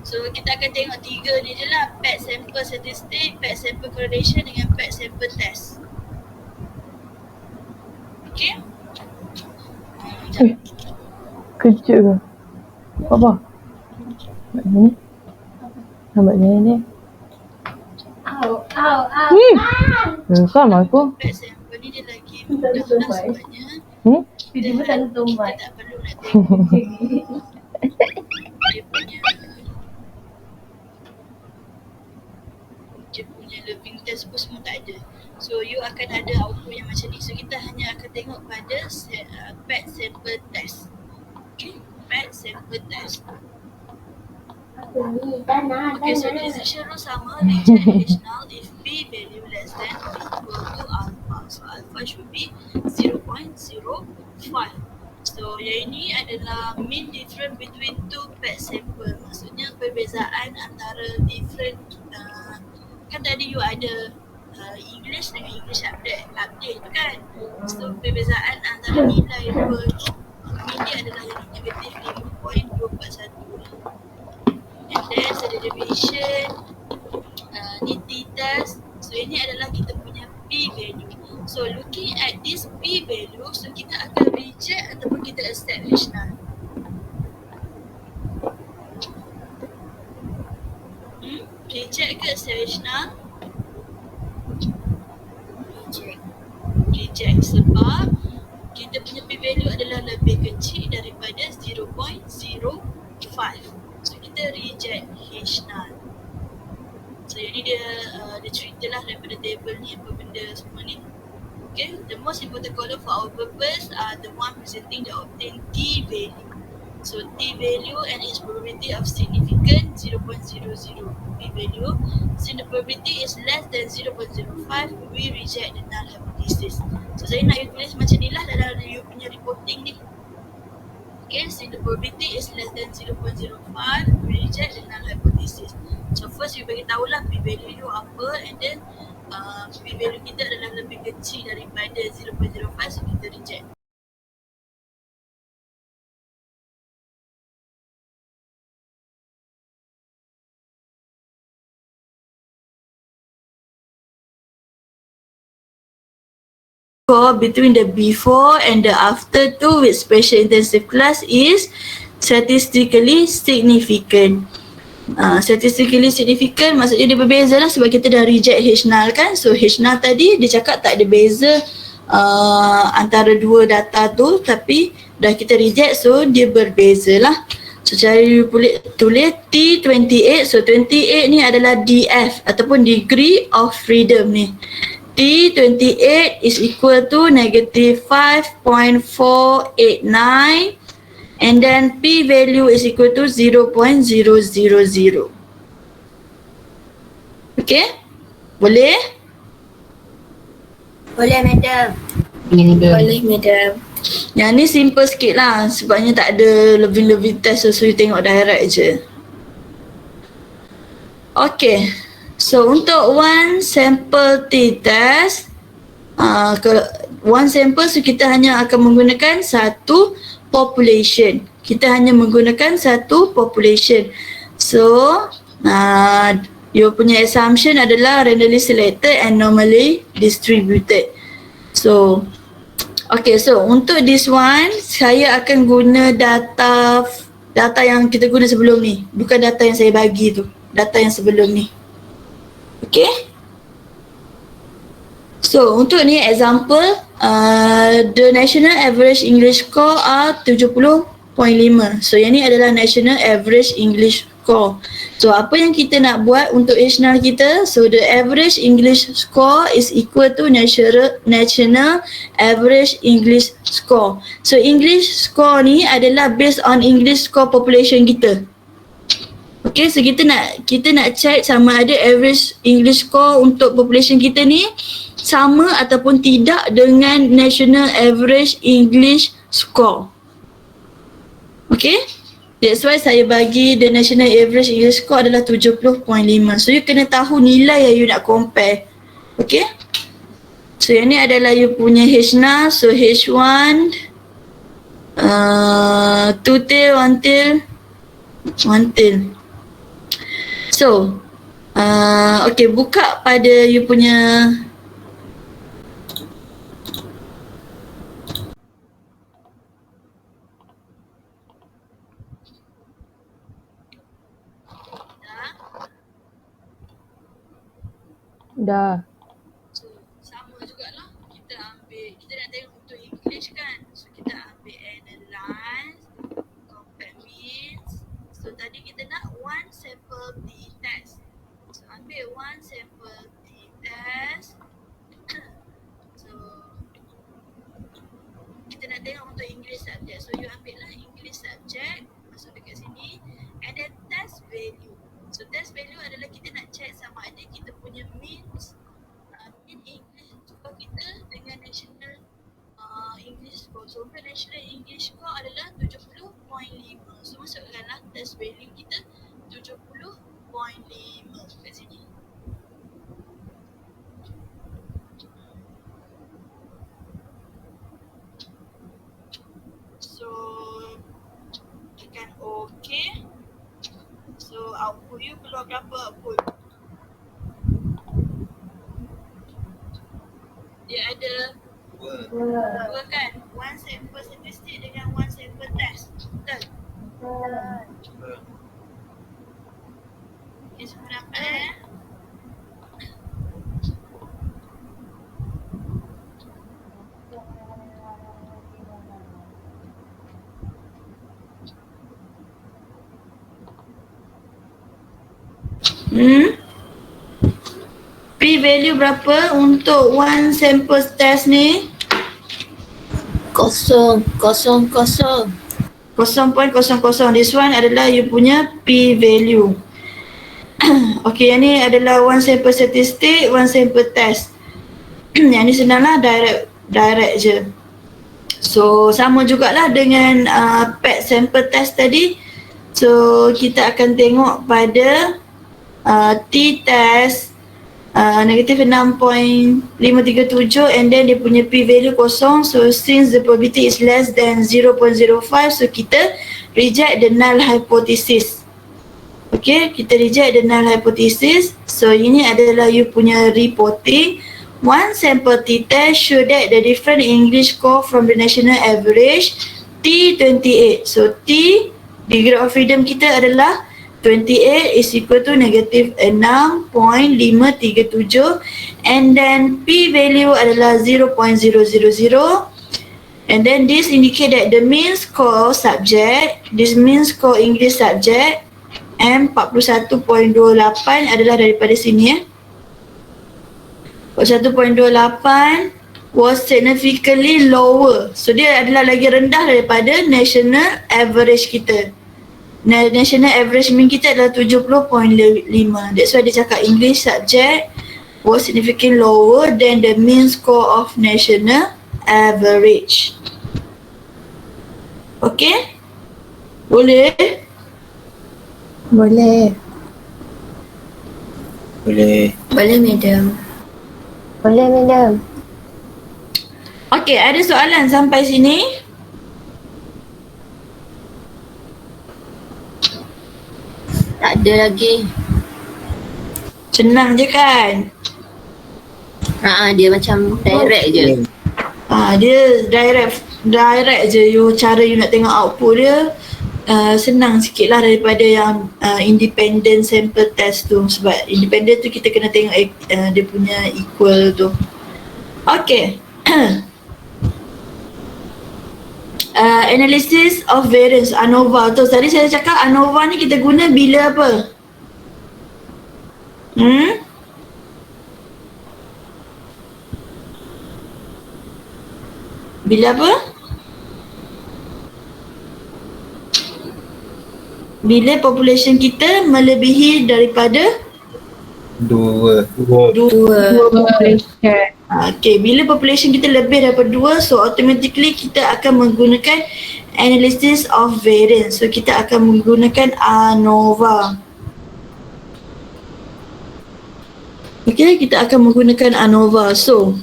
So, kita akan tengok 3 ni je lah. Pet sample statistic, pet sample correlation dengan pet sample test. Okay. Kejut ke? Apa? Nampak ni. Nampak ni. Rekam aku. Pet sample ni dia lagi mudah lah sebabnya Video tak tutup kita mic. tak perlu nak tengok dia punya living test pun semua tak ada. So you akan ada output yang macam ni. So kita hanya akan tengok pada pet sample test. Okay, pet sample test. Okay, so the decision rule sama, reject is null if p value less than or equal to alpha. So alpha should be 0.05. So yang ini adalah mean difference between two pet sample. Maksudnya perbezaan antara different kan tadi you ada English dengan English update tu kan. So perbezaan antara nilai dua tu mean dia adalah yang negatif 5.241. And then ada deviation, ni t-test. So ini adalah kita punya p value. So looking at this p value, so kita akan reject ataupun kita accept H null. Reject ke accept H null? Reject sebab kita punya p value adalah lebih kecil daripada 0.05. So kita reject H null. So ini dia ceritalah daripada table ni apa benda semua ni. Okay, the most important column for our purpose are the one presenting the obtained t value. So t value and its probability of significance 0.00. P value, since the probability is less than 0.05, we reject the null hypothesis. So saya nak you tulis macam ni lah dalam you punya reporting ni. Okay, since the probability is less than 0.05, we reject the null hypothesis. So first you bagi tahulah p value you apa, and then p value kita adalah lebih kecil daripada 0.05, so kita reject. Between the before and the after two with special intensive class is statistically significant. Statistically significant maksudnya dia berbeza lah sebab kita dah reject H null kan. So H null tadi dia cakap tak ada beza antara dua data tu, tapi dah kita reject so dia berbeza lah. So cara you boleh tulis T28, so 28 ni adalah DF ataupun degree of freedom ni. T28 is equal to negative 5.489 and then P value is equal to 0.000. Okay? Boleh? Boleh, madam. Boleh, madam. Yang ni simple sikit lah sebabnya tak ada lebih-lebih test, so you tengok direct je. Okay. So untuk one sample t-test, one sample so kita hanya akan menggunakan satu population. Kita hanya menggunakan satu population. So your punya assumption adalah randomly selected and normally distributed. So okay, so untuk this one saya akan guna data yang kita guna sebelum ni, bukan data yang saya bagi tu, data yang sebelum ni. Okay. So untuk ni example, the national average English score are 70.5. So yang ni adalah national average English score. So apa yang kita nak buat untuk national kita? So the average English score is equal to national average English score. So English score ni adalah based on English score population kita. Okay, so kita nak check sama ada average English score untuk population kita ni sama ataupun tidak dengan national average English score. Okay, that's why saya bagi the national average English score adalah 70.5. So you kena tahu nilai yang you nak compare. Okay, so yang ni adalah you punya H0. So H1 two tail, one tail. So okay, buka pada you punya Dah. So, sama jugalah. Kita nak tengok untuk English kan. So, kita ambil analyze, compare means. So, tadi kita nak one sample t-test. So, ambil one sample t-test. So, kita nak tengok untuk English subject. So, you ambil lah English subject. Masuk dekat sini. And then test value. So test value adalah kita nak check sama ada kita punya means mean English score kita dengan national English score. So untuk national English score adalah 70.5. So masukkanlah test value kita 70.5 kat sini. So tekan OK. So output you keluar berapa output? Dia ada dua kan? One sample statistik dengan one sample test. Betul? Okay, semua dapat P value berapa untuk one sample test ni? 0.00. 0.00. This one adalah you punya P value. Okay, yang ni adalah one sample statistik, one sample test. Yang ni senanglah, direct je. So sama jugalah dengan PET sample test tadi. So kita akan tengok pada t-test negatif 6.537 and then dia punya p value kosong. So since the probability is less than 0.05, so kita reject the null hypothesis. Okay, kita reject the null hypothesis. So ini adalah you punya reporting. One sample t-test show that the different English score from the national average T28. So T, degree of freedom kita adalah 28 is equal to negative 6.537 and then P value adalah 0.000 and then this indicate that the mean score subject, this mean score English subject M41.28 adalah daripada sini 41.28 was significantly lower. So dia adalah lagi rendah daripada national average kita. National average mean kita adalah 70.5. That's why dia cakap English subject was significantly lower than the mean score of national average. Okay? Boleh? Boleh. Boleh. Boleh, madam. Boleh, madam. Okay, ada soalan sampai sini? Tak ada lagi. Senang je kan? Dia macam direct je. Dia direct je cara you nak tengok output dia. Senang sikit lah daripada yang independent sample test tu. Sebab independent tu kita kena tengok dia punya equal tu. Okay. analysis of variance, ANOVA tu. Tadi saya cakap ANOVA ni kita guna bila apa? Bila apa? Bila population kita melebihi daripada Dua. Population. Okay, bila population kita lebih daripada 2, so automatically kita akan menggunakan analysis of variance. So kita akan menggunakan ANOVA. Okay, kita akan menggunakan ANOVA. So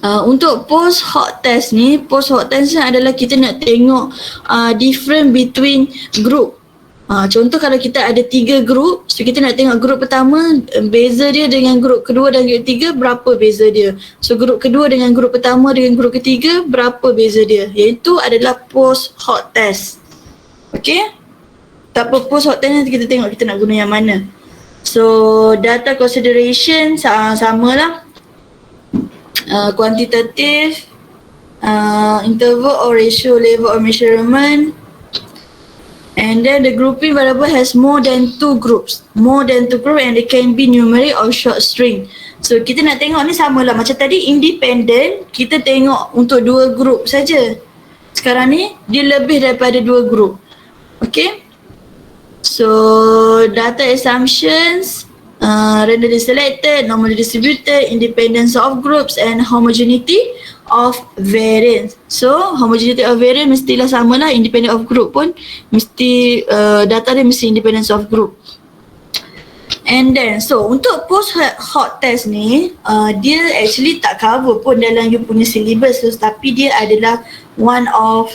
untuk post hoc test ni adalah kita nak tengok different between group. Contoh kalau kita ada 3 group, so kita nak tengok group pertama beza dia dengan group kedua dan group ketiga, berapa beza dia. So group kedua dengan group pertama dengan group ketiga, berapa beza dia. Iaitu adalah post hoc test. Okay? Tak apa, post hoc test nanti kita tengok kita nak guna yang mana. So data consideration samalah. Quantitative, interval or ratio, level or measurement. And then the grouping variable has more than 2 groups. More than 2 groups and they can be numeric or short string. So kita nak tengok ni samalah. Macam tadi independent, kita tengok untuk 2 group saja. Sekarang ni dia lebih daripada 2 group. Okay. So data assumptions, randomly selected, normally distributed, independence of groups and homogeneity of variance. So homogeneity of variance mestilah sama lah, independent of group pun mesti data dia mesti independence of group. And then so untuk post hoc test ni dia actually tak cover pun dalam you punya syllabus, so, tapi dia adalah one of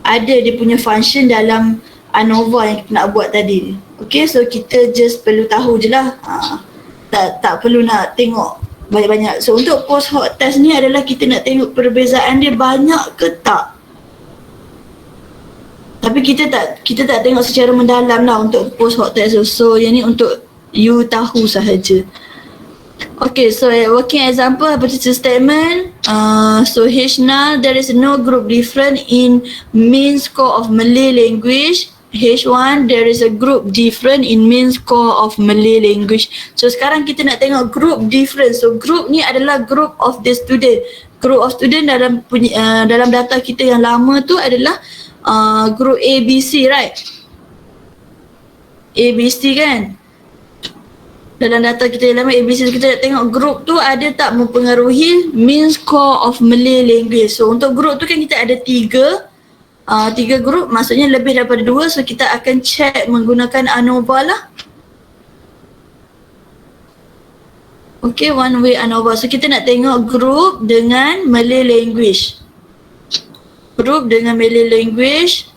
ada dia punya function dalam ANOVA yang kita nak buat tadi. Okay, so kita just perlu tahu je lah, tak perlu nak tengok banyak-banyak. So untuk post hoc test ni adalah kita nak tengok perbezaan dia banyak ke tak. Tapi kita tak tengok secara mendalam lah untuk post hoc test. So yang ni untuk you tahu sahaja. Okay, so working example hypothesis statement. So H0, there is no group different in mean score of Malay language. H1, there is a group different in mean score of Malay language. So sekarang kita nak tengok group different. So group ni adalah group of the student. Group of student dalam data kita yang lama tu adalah group ABC, right? ABC kan? Dalam data kita yang lama ABC, kita nak tengok group tu ada tak mempengaruhi mean score of Malay language. So untuk group tu kan kita ada 3 group, maksudnya lebih daripada 2. So kita akan check menggunakan ANOVA lah. Okay, one way ANOVA. So kita nak tengok group dengan Malay language. Group dengan Malay language.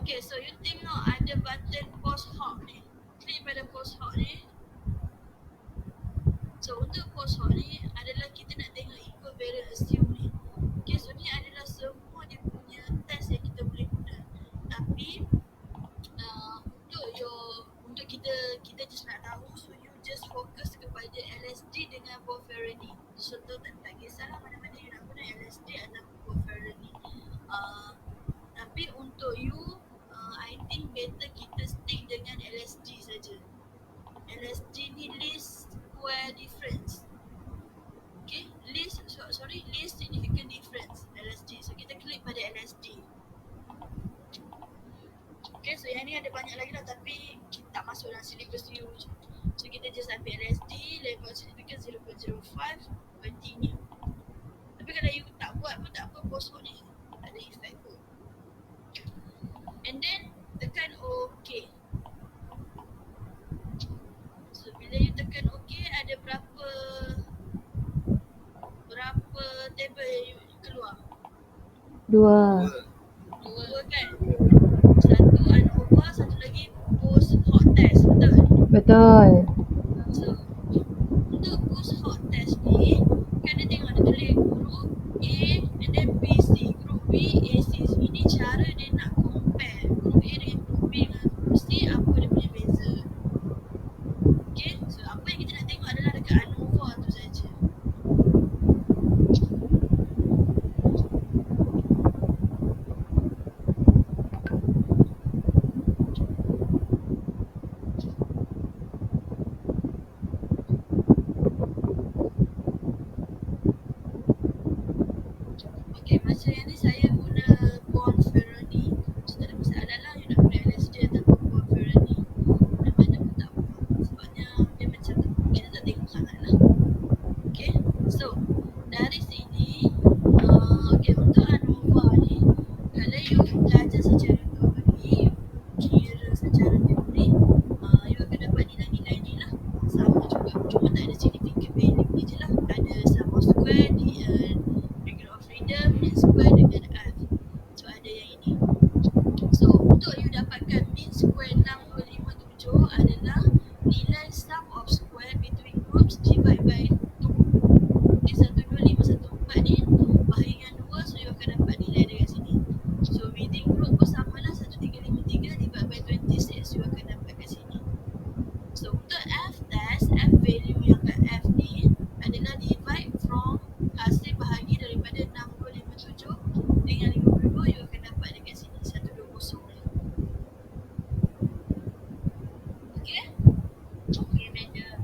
Okay, so you tengok ada button post hoc ni. Klik pada post hoc ni. So untuk post hoc ni adalah kita nak tengok equivalent assume ni. Okay, so ni adalah semua dia punya test yang kita boleh guna. Tapi untuk kita just nak tahu, so you just fokus kepada LSD dengan Bofferini. So tak kisahlah mana-mana you nak guna, LSD atau Bofferini. Tapi untuk you I think better kita stick dengan LSD saja. LSD ni least square difference. Okay, least significant difference LSD. So kita klik pada LSD. Okay, so yang ni ada banyak lagi lah tapi kita tak masuk dalam syllabus you. So kita just ambil LSD, level significant 0.05, continue. Tapi kalau you tak buat pun tak apa, kosong ni. Tak ada effect pun. And then tekan OK. So bila you tekan OK, ada berapa table yang you keluar? 2. Dua kan? Satu ANOVA, satu lagi post hot test, betul? Betul. So untuk post hot test ni kan dia tengok dia tulis group A and then BC, group B, AC. Ini cara dia nak compare group A dengan group B dengan group C, apa dia punya beza. Okay, so apa yang kita nak tengok adalah dekat ANOVA tu saja. Okay, macam yang ni saya guna Bonferroni. So tak ada masalah lah you nak guna LSD ataupun Bonferroni. Mana-mana pun tak apa. Sebabnya dia macam kita tak tengok sangat lah. Okay, so dari sini okay, untuk ANOVA ni kalau you belajar secara teori, kira secara teori, you akan dapat nilai-nilai ni lah. Sama juga, cuma tak ada significant value ni je lah. Ada sum of square, degree of freedom, mean square dengan F. So ada yang ini. So untuk you dapatkan mean square 6,257 adalah nilai sum of square between groups divide by 2. Okay, 12514 ni bahagian 2, so you akan dapat nilai dekat sini. So within group pun sama lah, 1353 divide by 26 you akan dapat kat sini. So untuk F test, F value yang kat F ni adalah divide from hasil bahagi daripada 6,257 dengan 52, you akan dapat dekat sini 120 ni. Okay? Okay, madam.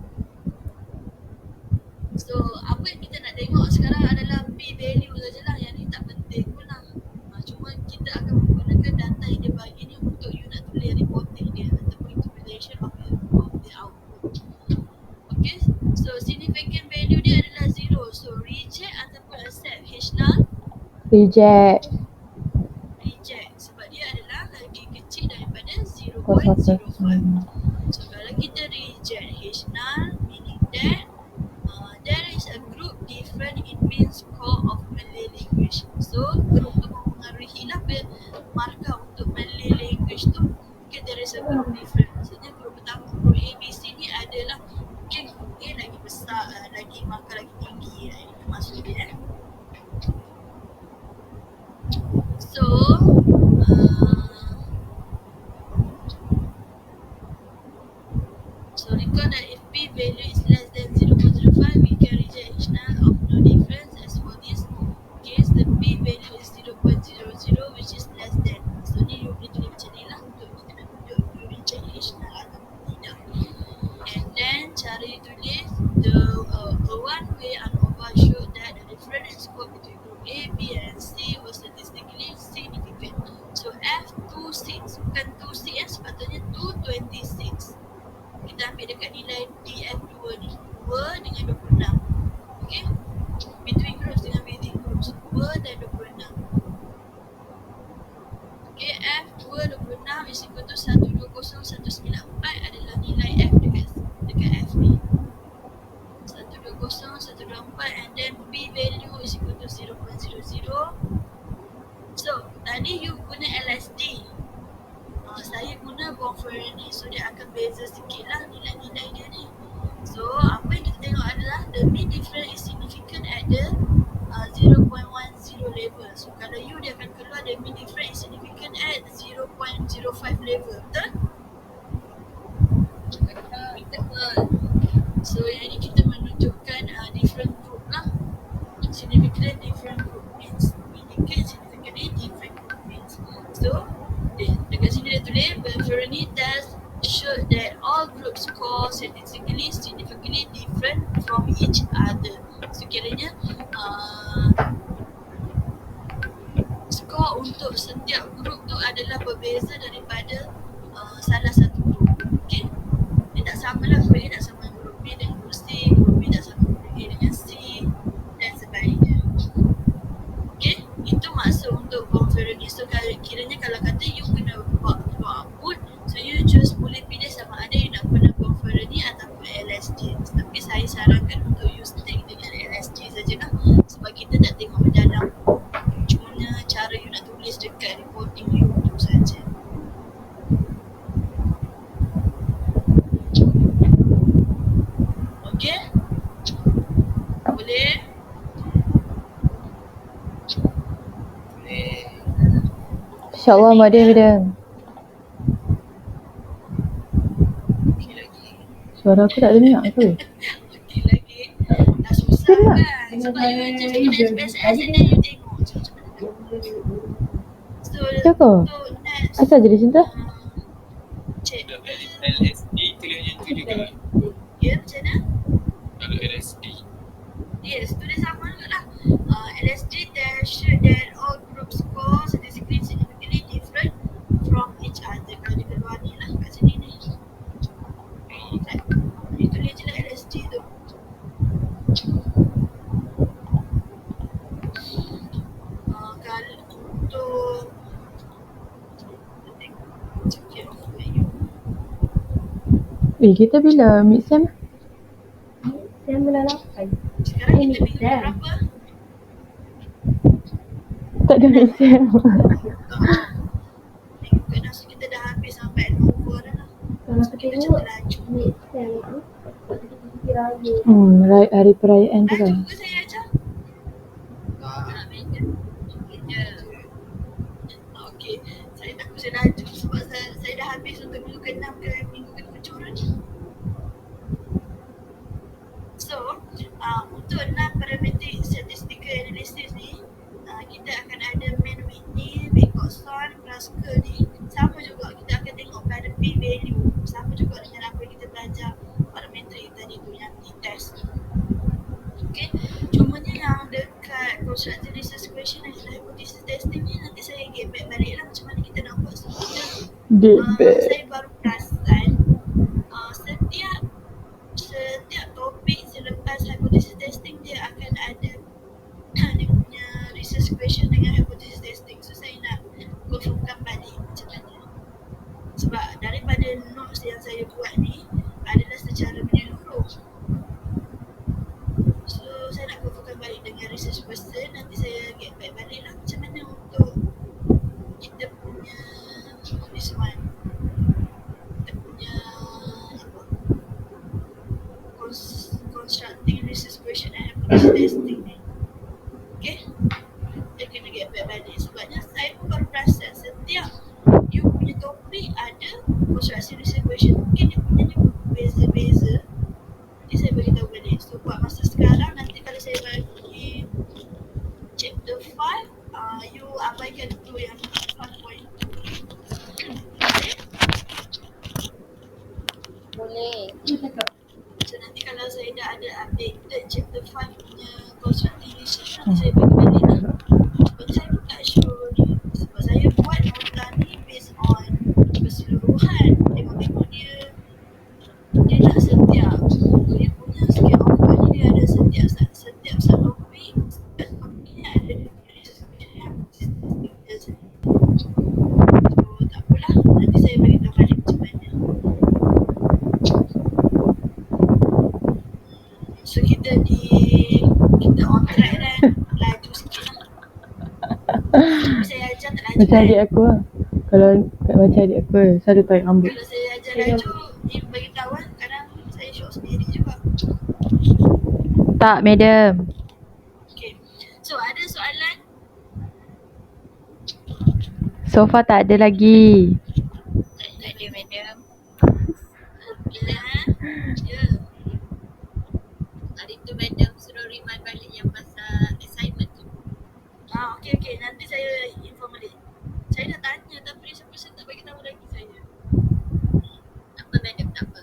So apa yang kita nak tengok sekarang adalah P value sajalah, yang ni tak penting pun lah. Cuma kita akan menggunakan data yang dia bagi ni untuk you nak tulis reporting dia ataupun interpretation of the output. Okay, so significant value dia adalah 0. So reject ataupun accept H null? Reject. Reject sebab dia adalah lagi kecil daripada 0.05. 0.05. So kalau kita reject H null, meaning that there is a group different in mean score of Malay language. So group tu mempengaruhi lah markah untuk Malay language tu. Okay, there is a group different. Maksudnya group pertama, group A, B, C ni adalah mungkin group A lagi besar, lagi markah lagi tinggi. Itu maksud dia. So so recall that if P value is less than 0.05, we can reject H null of no difference. As for this case, the P value is 0.00, which is less than. So ni you boleh tulis macam ni lah untuk kita nak tunjuk you reject H null ataupun tidak. And then cara you tulis, the one way ANOVA showed that the difference score between group A, B and C was statistically significant. So F26 bukan 26, sepatutnya 226. Kita ambil dekat nilai DF2 ni, 2 dengan 26. Okay, between groups dengan within groups, 2 dan 26. Okay, F2 26 is equal to 120194 adalah nilai F dekat F ni. 120,124 and then P value is equal to 0.00. So tadi you guna LSD, saya guna Bonferroni, so dia akan beza sikit lah nilai-nilai dia ni. So apa yang kita tengok adalah the mean difference is significant at the 0.10 level. So kalau you, dia akan keluar the mean difference is significant at 0.05 level, betul? Betul. So yang ni kita menunjukkan different group lah. Significant different group means indicate significantly different group means. So dekat sini dia tulis Bonferroni test showed that all groups score from each other. So kiranya skor untuk setiap grup tu adalah berbeza daripada salah satu grup. Okay? Dia tak sama lah, grup A tak sama grup B dengan grup C, grup B tak sama grup A dengan C dan sebagainya. Okay? Itu maksud untuk conference ni. So kiranya kalau kata you kena buat output, so you just boleh pilih sama ada you nak guna conference ni ataupun LSG. Tapi saya sarankan untuk you stick dengan LSG sajalah, sebab kita tak tengok mendalam. Cuma cara you nak tulis dekat reporting you tu saja. Okay? Boleh? InsyaAllah madam. Okey lagi. Suara aku tak dengar ke? Okey lagi. Dah susah kan? Sebab you just guna SPSS and then you tengok macam mana. So, Cakap. untuk next, Asal jadi cinta? check. LSD tulis yang tu juga. Ya, macam mana? Kalau LSD. Yes, tu dia sama juga lah. LSD dash that all group score statistically significantly different from each other. Kalau dia keluar ni lah kat sini ni. Right. Dia tulis je lah LSD tu. Kalau untuk check off you. Kita bila mid-sem? Saya bulan 8. Sekarang kita minggu berapa? Tak ada mid-sem. Minggu ke-6, so kita dah habis sampai handover dah lah. Kalau So aku kita tengok macam laju. mid-sem tu kita raya. Hari perayaan tu kan. Laju ke saya ajar? Meja. Meja. Okey. Saya takut saya laju sebab saya dah habis untuk minggu ke-6 ke minggu ke-7 dah ni. So, untuk 6 parametric statistical analysis ni, kita akan ada main Whitney, Wilcoxon, Krasker ni. Sama juga, kita akan tengok pada p-value. Sama juga dengan apa yang kita belajar parametrik tadi tu yang di-test. Okay, cumanya yang dekat constructed research question dan hypothesis testing ni nanti saya get back balik lah macam mana kita nak buat sebenarnya. Saya baru perasan setiap topik selepas hypothesis testing dia akan ada dia punya research question dengan hypothesis testing. So saya nak confirmkan balik macam mana. Sebab daripada notes yang saya buat ni adalah secara menyeluruh. So saya nak confirmkan balik dengan research person. Nanti saya get back balik lah macam mana untuk kita punya this one. Kita punya apa, constructing research question and hypothesis testing ni. Okay, saya kena get back balik sebabnya saya pun baru perasan setiap you punya topik ada construction research question. Mungkin dia punya ni berbeza-beza. Nanti saya beritahu balik. So buat masa sekarang, nanti kalau saya bagi chapter 5, you abaikan tu yang 5.2. Okay? Boleh. So nanti kalau saya dah ada updated chapter 5 punya constructing research, nanti saya bagi balik lah. Sebab saya pun tak sure ni. Sebab saya buat nota ni based on keseluruhan. Tengok-tengok dia nak setiap dia punya scale of work ni, dia ada setiap subtopik. Setiap topik ni ada research yang so tak apalah, nanti saya beritahu balik macam mana. So kita on track kan, laju sikit lah. Tapi saya ajar tak laju Macam kan. adik aku lah. Kalau macam adik aku selalu tarik rambut. Kalau saya ajar laju, dia bagi tahu kan, kadang saya shock sendiri juga. Tak, madam. Okay, so ada soalan? So far tak ada lagi. Tak ada madam. Bila? Ya. Hari tu madam suruh remind balik yang pasal assignment tu. Okay. Nanti saya inform balik. Saya dah tanya tapi research person tak bagi tahu lagi saya. Apa madam, tak apa.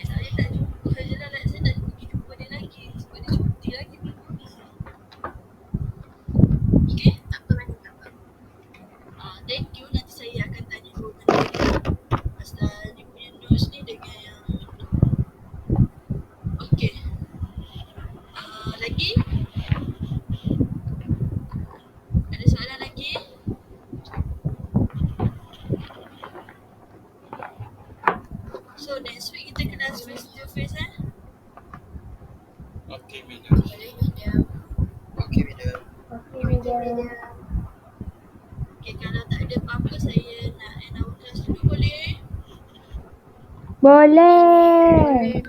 Saya tak jumpa je lah. Saya tak pergi jumpa dia lagi. Lagi? Ada soalan lagi? So next week kita kelas face to face Okay, madam. Boleh medium. Okay, madam. Okay, kalau tak ada apa-apa saya nak end our class dulu boleh? Boleh.